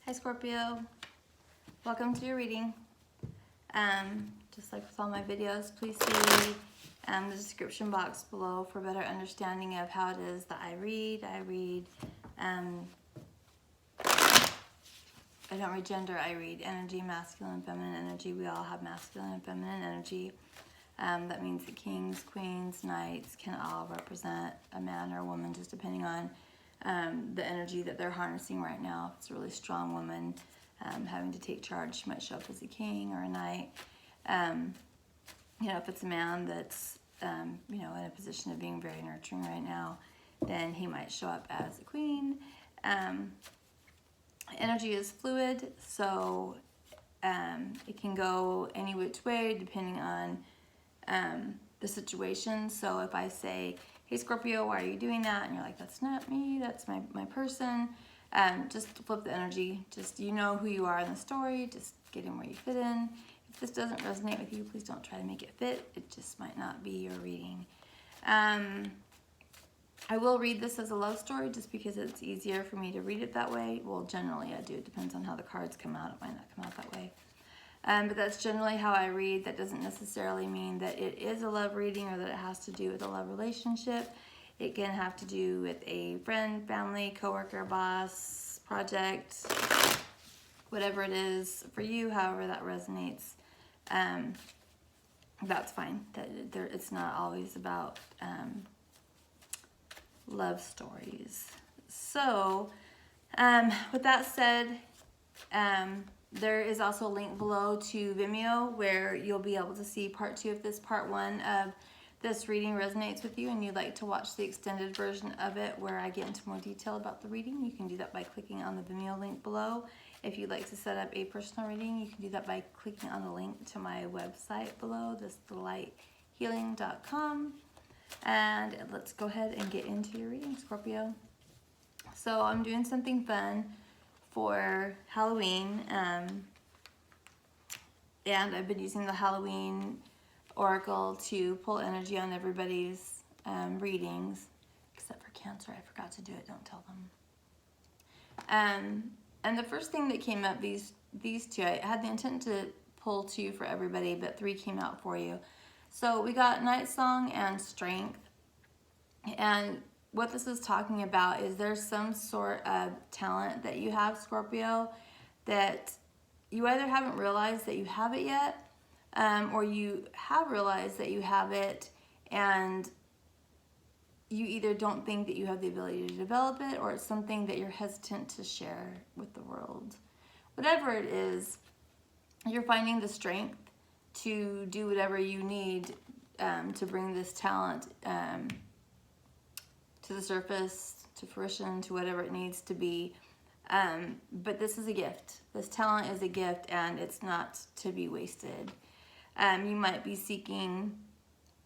Hi Scorpio, welcome to your reading. Just like with all my videos, please see the description box below for better understanding of how it is that I read. I don't read gender, I read energy, masculine and feminine energy. We all have masculine and feminine energy. That means that kings, queens, knights can all represent a man or a woman, just depending on the energy that they're harnessing right now. If it's a really strong woman having to take charge, she might show up as a king or a knight. If it's a man that's in a position of being very nurturing right now, then he might show up as a queen. Energy is fluid, so it can go any which way depending on the situation. So if I say, hey Scorpio, why are you doing that? And you're like, that's not me, that's my person. Just flip the energy. Just, you know who you are in the story. Just get in where you fit in. If this doesn't resonate with you, please don't try to make it fit. It just might not be your reading. I will read this as a love story just because it's easier for me to read it that way. Well, generally I do. It depends on how the cards come out. It might not come out that way. But that's generally how I read. That doesn't necessarily mean that it is a love reading or that it has to do with a love relationship. It can have to do with a friend, family, coworker, boss, project, whatever it is for you, however that resonates. That's fine. It's not always about love stories. So, with that said, there is also a link below to Vimeo where you'll be able to see part 2 if this part 1 of this reading resonates with you and you'd like to watch the extended version of it where I get into more detail about the reading. You can do that by clicking on the Vimeo link below. If you'd like to set up a personal reading, you can do that by clicking on the link to my website below, thisdelighealing.com. And let's go ahead and get into your reading, Scorpio. So I'm doing something fun for Halloween, and I've been using the Halloween Oracle to pull energy on everybody's readings, except for Cancer. I forgot to do it, don't tell them. And the first thing that came up, these two, I had the intent to pull 2 for everybody, but 3 came out for you. So we got Night Song and Strength. And what this is talking about is there's some sort of talent that you have, Scorpio, that you either haven't realized that you have it yet, or you have realized that you have it and you either don't think that you have the ability to develop it, or it's something that you're hesitant to share with the world. Whatever it is, you're finding the strength to do whatever you need to bring this talent to the surface, to fruition, to whatever it needs to be. But this is a gift. This talent is a gift and it's not to be wasted. You might be seeking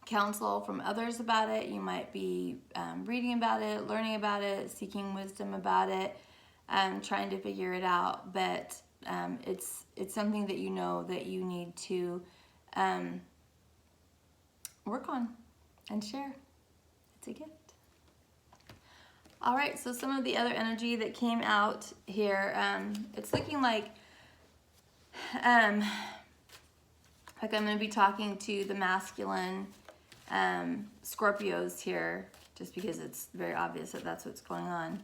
counsel from others about it. You might be reading about it, learning about it, seeking wisdom about it, trying to figure it out. But it's something that you know that you need to work on and share. It's a gift. All right, so some of the other energy that came out here, it's looking like I'm going to be talking to the masculine Scorpios here, just because it's very obvious that that's what's going on.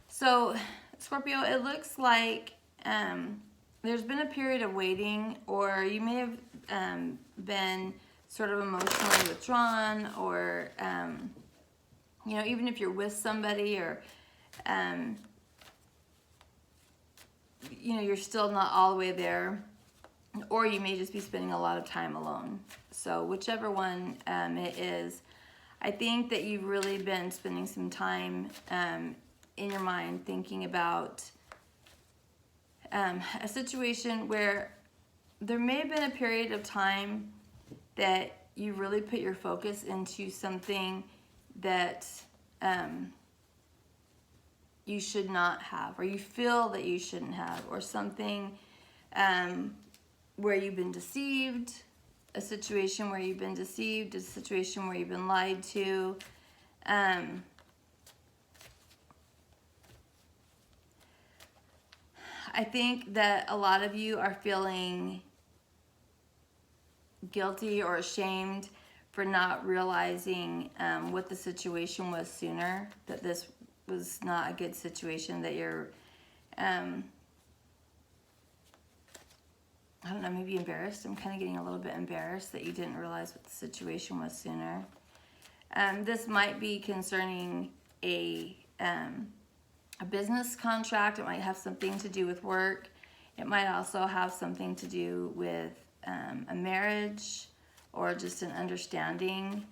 So, Scorpio, it looks like there's been a period of waiting, or you may have been sort of emotionally withdrawn, or even if you're with somebody, or you're still not all the way there, or you may just be spending a lot of time alone. So whichever one it is, I think that you've really been spending some time in your mind thinking about a situation where there may have been a period of time that you really put your focus into something that you should not have, or you feel that you shouldn't have, or something where you've been deceived, a situation where you've been deceived, a situation where you've been lied to. I think that a lot of you are feeling guilty or ashamed for not realizing what the situation was sooner, that this was not a good situation, that you're, I don't know, maybe embarrassed. I'm kind of getting a little bit embarrassed that you didn't realize what the situation was sooner. This might be concerning a business contract. It might have something to do with work. It might also have something to do with a marriage or just an understanding.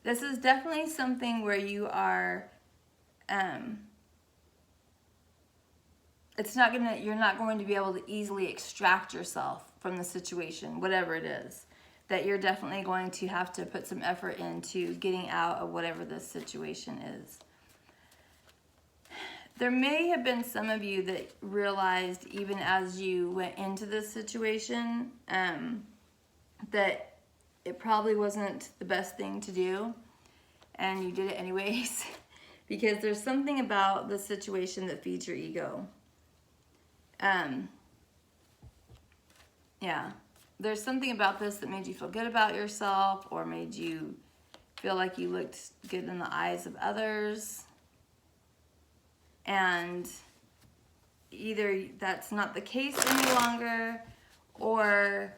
This is definitely something where you are, you're not going to be able to easily extract yourself from the situation, whatever it is. That you're definitely going to have to put some effort into getting out of whatever this situation is. There may have been some of you that realized, even as you went into this situation, that it probably wasn't the best thing to do, and you did it anyways, because there's something about the situation that feeds your ego. Yeah, there's something about this that made you feel good about yourself, or made you feel like you looked good in the eyes of others. And either that's not the case any longer, or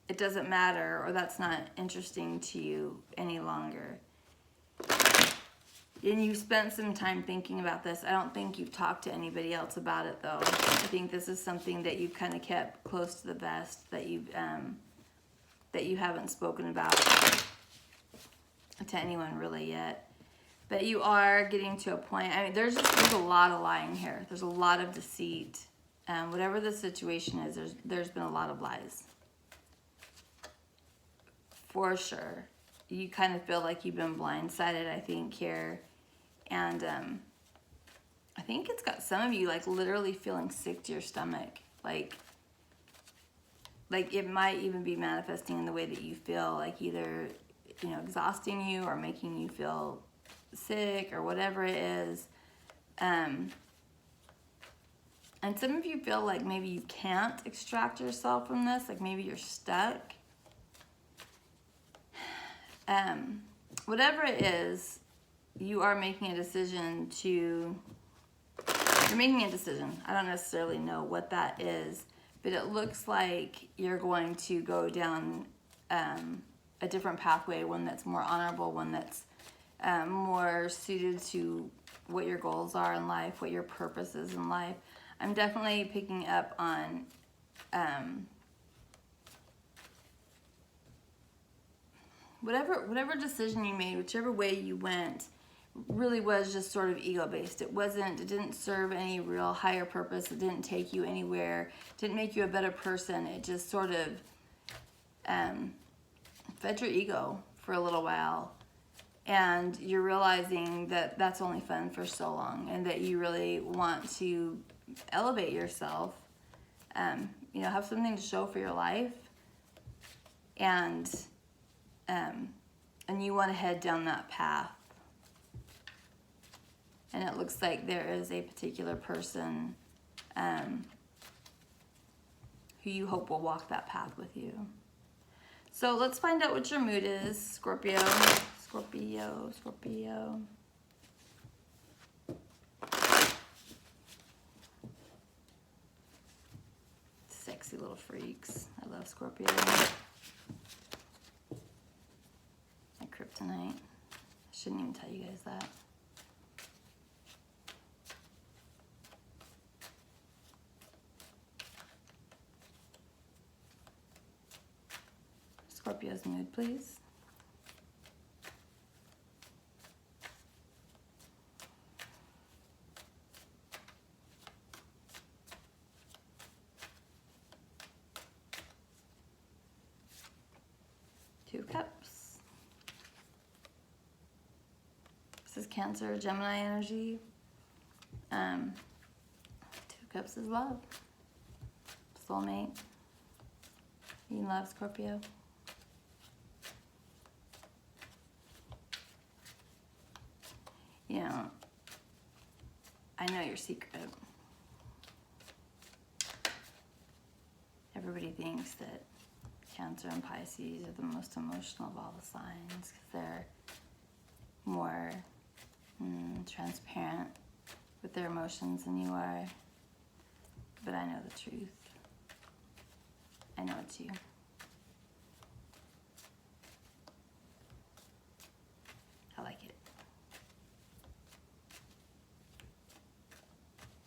it doesn't matter, or that's not interesting to you any longer. And you've spent some time thinking about this. I don't think you've talked to anybody else about it, though. I think this is something that you've kind of kept close to the vest, that you haven't spoken about to anyone really yet. But you are getting to a point. I mean, there's a lot of lying here. There's a lot of deceit. Whatever the situation is, there's been a lot of lies. For sure. You kind of feel like you've been blindsided, I think, here. And I think it's got some of you, like, literally feeling sick to your stomach. Like it might even be manifesting in the way that you feel, like either, exhausting you or making you feel sick or whatever it is. And some of you feel like maybe you can't extract yourself from this, like maybe you're stuck. Whatever it is, you are making a decision you're making a decision. I don't necessarily know what that is, but it looks like you're going to go down a different pathway, one that's more honorable, one that's more suited to what your goals are in life, what your purpose is in life. I'm definitely picking up on whatever decision you made, whichever way you went, really was just sort of ego-based. It didn't serve any real higher purpose. It didn't take you anywhere. It didn't make you a better person. It just sort of fed your ego for a little while. And you're realizing that that's only fun for so long, and that you really want to elevate yourself, have something to show for your life, and you want to head down that path. And it looks like there is a particular person who you hope will walk that path with you. So let's find out what your mood is, Scorpio. Scorpio. Sexy little freaks. I love Scorpio. My kryptonite. I shouldn't even tell you guys that. Scorpio's mood, please. Two cups. This is Cancer, Gemini energy. 2 cups is love. Soulmate. You love Scorpio. I know your secret. Everybody thinks that Cancer and Pisces are the most emotional of all the signs because they're more transparent with their emotions than you are. But I know the truth. I know it's you. I like it.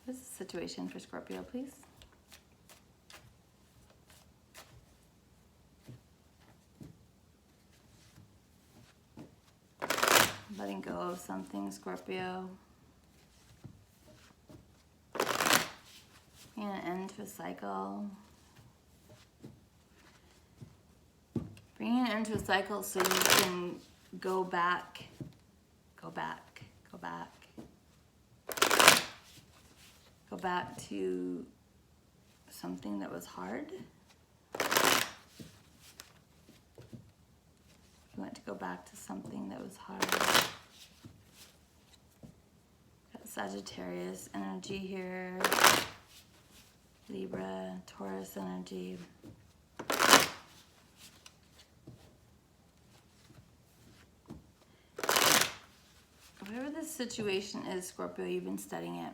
What is the situation for Scorpio, please? Letting go of something, Scorpio. Bringing an end to a cycle. Bringing an end to a cycle so you can go back, go back, go back. Go back to something that was hard. You want to go back to something that was hard. Got Sagittarius energy here. Libra, Taurus energy. Whatever this situation is, Scorpio, you've been studying it.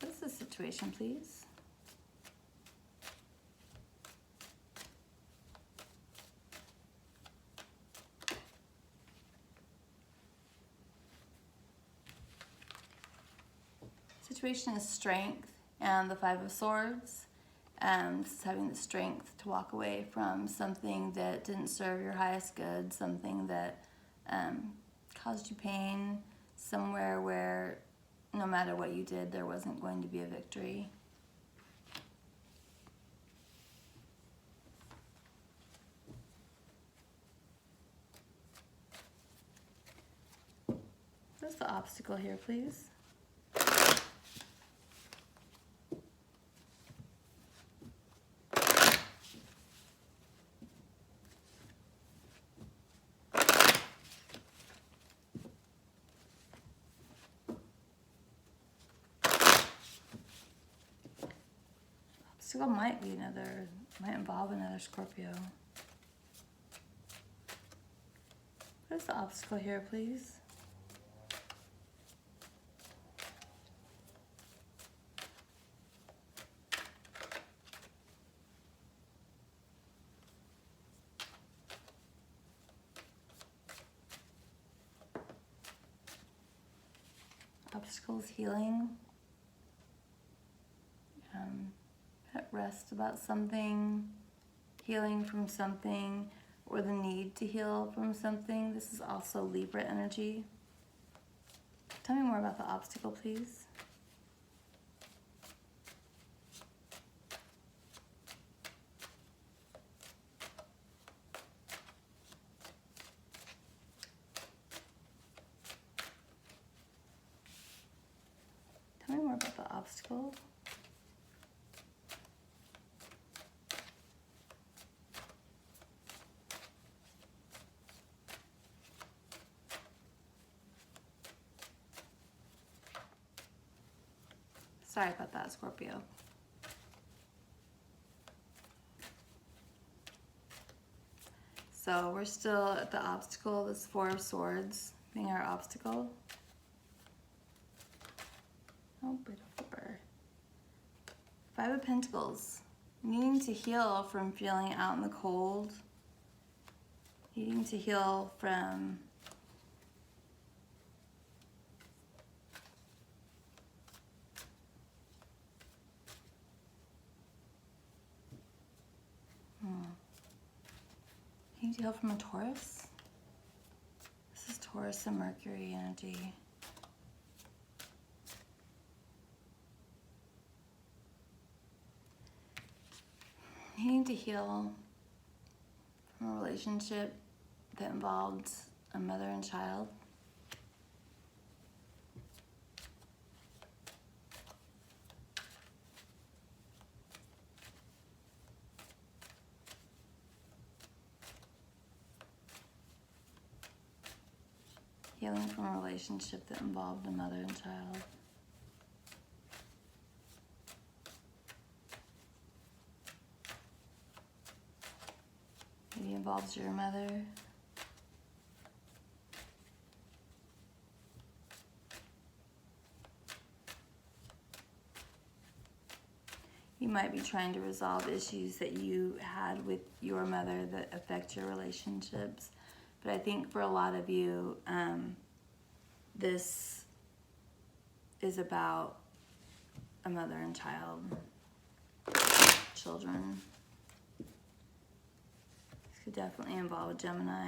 What is the situation, please? Situation is strength and the Five of Swords. This is having the strength to walk away from something that didn't serve your highest good, something that caused you pain, somewhere where no matter what you did, there wasn't going to be a victory. What's the obstacle here, please? Obstacle might involve another Scorpio. What is the obstacle here, please? Obstacle is healing. At rest about something, healing from something, or the need to heal from something. This is also Libra energy. Tell me more about the obstacle, please. Tell me more about the obstacle. Sorry about that, Scorpio. So we're still at the obstacle, this Four of Swords being our obstacle. Oh, bit of fur. Five of Pentacles. Needing to heal from feeling out in the cold. Needing to heal from You need to heal from a Taurus? This is Taurus and Mercury energy. Needing to heal from a relationship that involved a mother and child. Healing from a relationship that involved a mother and child. Maybe involves your mother. You might be trying to resolve issues that you had with your mother that affect your relationships. But I think for a lot of you, this is about a mother and child, children. This could definitely involve a Gemini,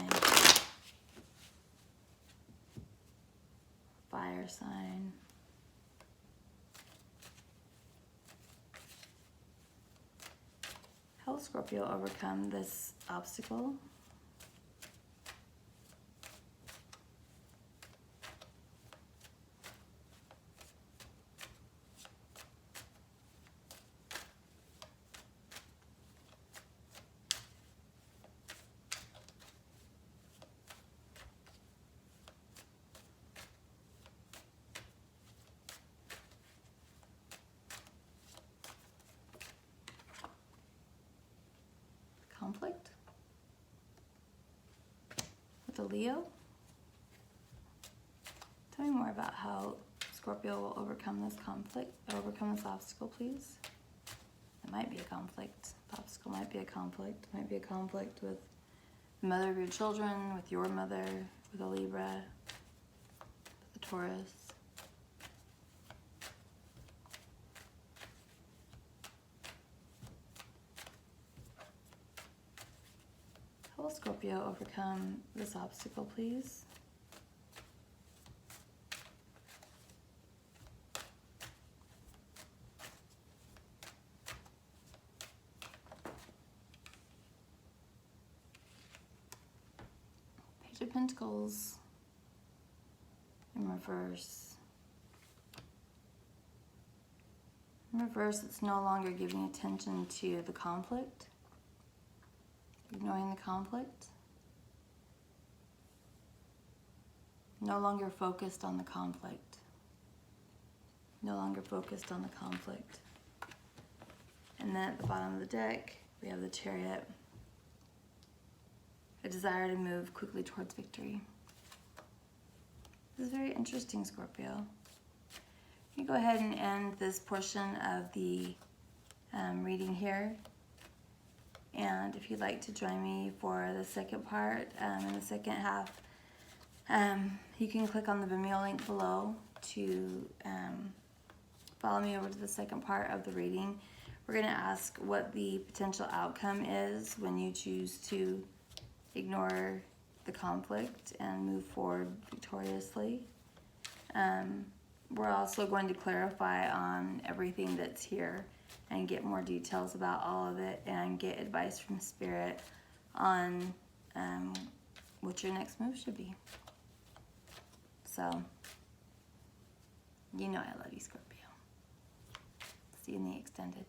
fire sign. How will Scorpio overcome this obstacle? Conflict with a Leo. Tell me more about how Scorpio will overcome this conflict, overcome this obstacle, please. It might be a conflict. The obstacle might be a conflict. It might be a conflict with the mother of your children, with your mother, with a Libra, with a Taurus. How will Scorpio overcome this obstacle, please? Page of Pentacles in reverse. In reverse, it's no longer giving attention to the conflict. Ignoring the conflict. No longer focused on the conflict. No longer focused on the conflict. And then at the bottom of the deck, we have the Chariot. A desire to move quickly towards victory. This is very interesting, Scorpio. You go ahead and end this portion of the reading here. And if you'd like to join me for the second part, in the second half, you can click on the Vimeo link below to follow me over to the second part of the reading. We're going to ask what the potential outcome is when you choose to ignore the conflict and move forward victoriously. We're also going to clarify on everything that's here and get more details about all of it and get advice from Spirit on what your next move should be. So, you know I love you, Scorpio. See you in the extended.